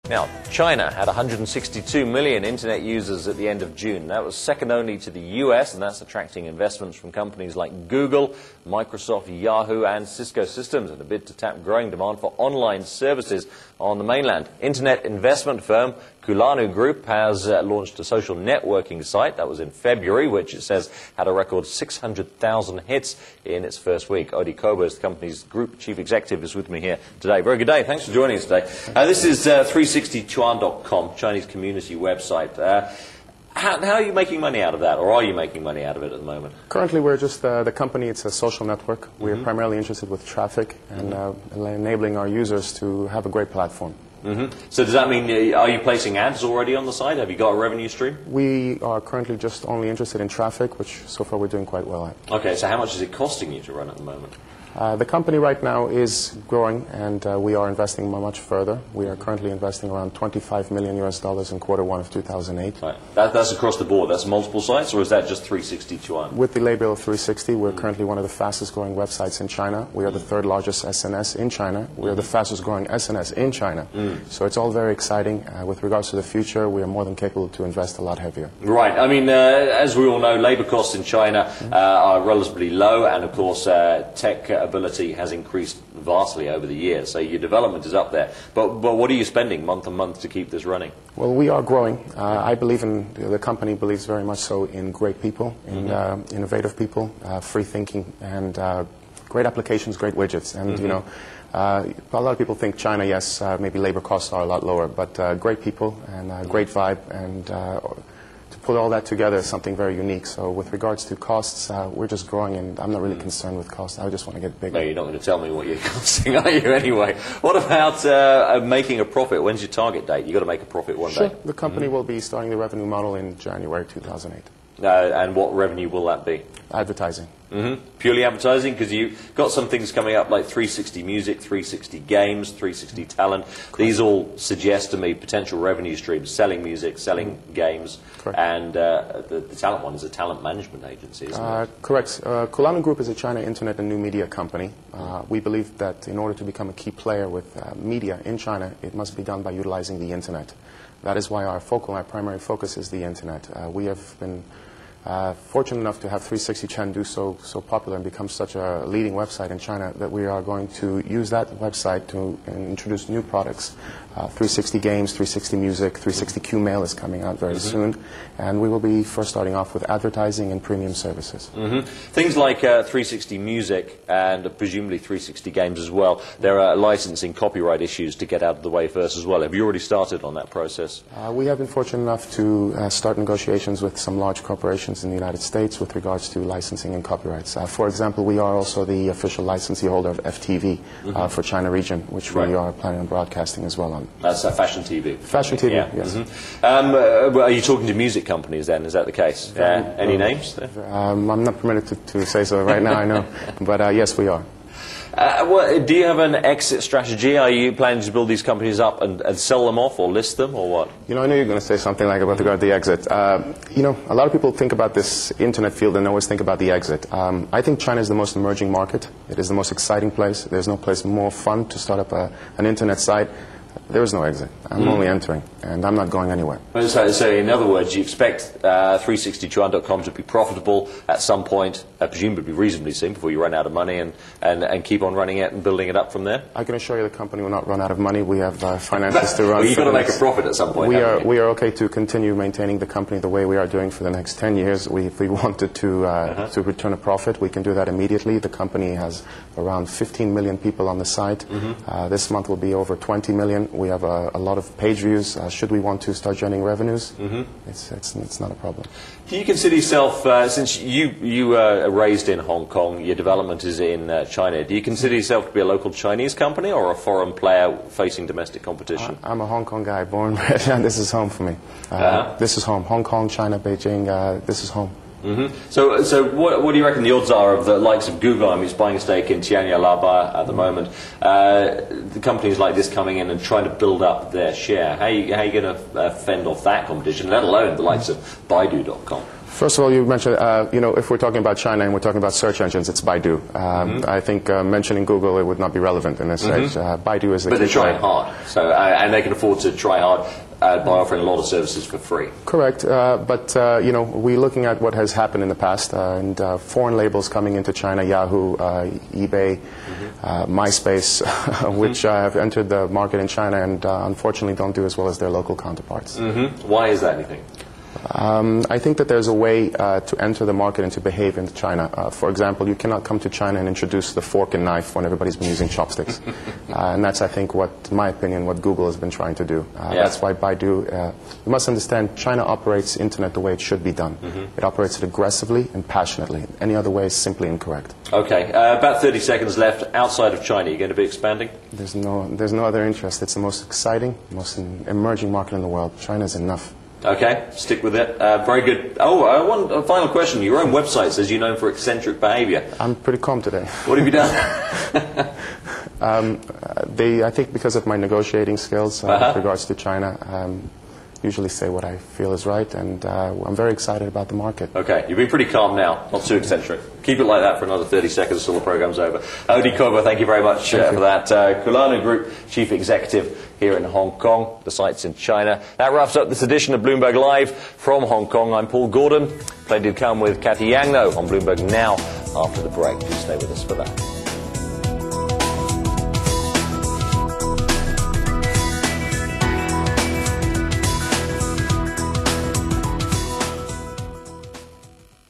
Now, China had 162 million internet users at the end of June. That was second only to the US, and that's attracting investments from companies like Google, Microsoft, Yahoo, and Cisco Systems in a bid to tap growing demand for online services on the mainland. Internet investment firm Koolanoo Group has launched a social networking site. That was in February, which it says had a record 600,000 hits in its first week. Kobo, the company's group chief executive, is with me here today. Very good day. Thanks for joining us today. This is 360chuan.com, Chinese community website. How are you making money out of that, or are you making money out of it at the moment? Currently, we're just the company. It's a social network. We're primarily interested with traffic and enabling our users to have a great platform. So does that mean, are you placing ads already on the site? Have you got a revenue stream? We are currently just only interested in traffic, which so far we're doing quite well at. Okay, so how much is it costing you to run at the moment? The company right now is growing, and we are investing much further. We are currently investing around $25 million US in Q1 of 2008. Right. That's across the board. That's multiple sites, or is that just 360 Chuan? With the label of 360, we're currently one of the fastest growing websites in China. We are the third largest SNS in China. We are the fastest growing SNS in China. So it's all very exciting. With regards to the future, we are more than capable to invest a lot heavier. Right. I mean, as we all know, labor costs in China are relatively low, and of course, tech ability has increased vastly over the years. So your development is up there. But what are you spending month on month to keep this running? Well, we are growing. I believe in, the company believes very much so in great people, in innovative people, free thinking, and great applications, great widgets. And, you know, a lot of people think China, yes, maybe labor costs are a lot lower, but great people and great vibe, and to put all that together is something very unique. So with regards to costs, we're just growing, and I'm not really concerned with costs. I just want to get bigger. No, you're not going to tell me what you're costing, are you, anyway? What about making a profit? When's your target date? You've got to make a profit one day. The company will be starting the revenue model in January 2008. And what revenue will that be? Advertising. Purely advertising, because you've got some things coming up like 360 Music, 360 Games, 360 Talent. Correct. These all suggest to me potential revenue streams, selling music, selling games. Correct. And the Talent one is a talent management agency, isn't it? Correct. Koolanoo Group is a China internet and new media company. We believe that in order to become a key player with media in China, it must be done by utilizing the internet. That is why our primary focus is the internet. We have been fortunate enough to have 360 Chen do so popular and become such a leading website in China that we are going to use that website to introduce new products. 360 Games, 360 Music, 360 Q-Mail is coming out very soon, and we will be first starting off with advertising and premium services. Things like 360 Music and presumably 360 Games as well, there are licensing copyright issues to get out of the way first as well. Have you already started on that process? We have been fortunate enough to start negotiations with some large corporations in the United States with regards to licensing and copyrights. For example, we are also the official licensee holder of FTV for China region, which we are planning on broadcasting as well on. That's Fashion TV. Fashion TV, yes. Are you talking to music companies then? Is that the case? Any names there? I'm not permitted to say so right now, I know. But yes, we are. Do you have an exit strategy? Are you planning to build these companies up and sell them off or list them, or what? You know, I knew you were going to say something like about the exit. You know, a lot of people think about this internet field and always think about the exit. I think China is the most emerging market. It is the most exciting place. There's no place more fun to start up an internet site. There is no exit. I'm only entering, and I'm not going anywhere. So in other words, you expect 360chuan.com to be profitable at some point, presumably reasonably soon, before you run out of money, and keep on running it and building it up from there? I can assure you the company will not run out of money. We have finances to run. Well, you've got to make a profit at some point. We are okay to continue maintaining the company the way we are doing for the next 10 years. If we wanted to return a profit, we can do that immediately. The company has around 15 million people on the site. This month will be over 20 million. We have a lot of page views. Should we want to start generating revenues, it's not a problem. Do you consider yourself, since you are raised in Hong Kong, your development is in China, do you consider yourself to be a local Chinese company or a foreign player facing domestic competition? I'm a Hong Kong guy, born and this is home for me. This is home. Hong Kong, China, Beijing, this is home. So what do you reckon the odds are of the likes of Google, I mean, it's buying a stake in Tianyalaba at the moment, the companies like this coming in and trying to build up their share? How are you going to fend off that competition, let alone the likes of Baidu.com? First of all, you mentioned, if we're talking about China and we're talking about search engines, it's Baidu. I think mentioning Google, it would not be relevant in this stage. Baidu is the key. But they're trying hard, and they can afford to try hard by offering a lot of services for free. Correct, but we're looking at what has happened in the past, and foreign labels coming into China, Yahoo, eBay, MySpace, which have entered the market in China and unfortunately don't do as well as their local counterparts. Why is that, do you think? I think that there's a way to enter the market and to behave in China. For example, you cannot come to China and introduce the fork and knife when everybody's been using chopsticks. And that's, I think, in my opinion, what Google has been trying to do. That's why Baidu, you must understand, China operates internet the way it should be done. It operates it aggressively and passionately. Any other way is simply incorrect. Okay, about 30 seconds left. Outside of China, you're going to be expanding? There's no other interest. It's the most exciting, most emerging market in the world. China's enough. Okay, stick with it. Very good. Oh, one final question. Your own website says you're known for eccentric behavior. I'm pretty calm today. What have you done? I think because of my negotiating skills with regards to China, usually say what I feel is right, and I'm very excited about the market. Okay, you've been pretty calm now, not too eccentric. Keep it like that for another 30 seconds until the program's over. Odi Kobo, thank you very much for that. Koolanoo Group Chief Executive here in Hong Kong, the site's in China. That wraps up this edition of Bloomberg Live from Hong Kong. I'm Paul Gordon. Plenty to come with Cathy Yang, though, on Bloomberg Now after the break. Do stay with us for that.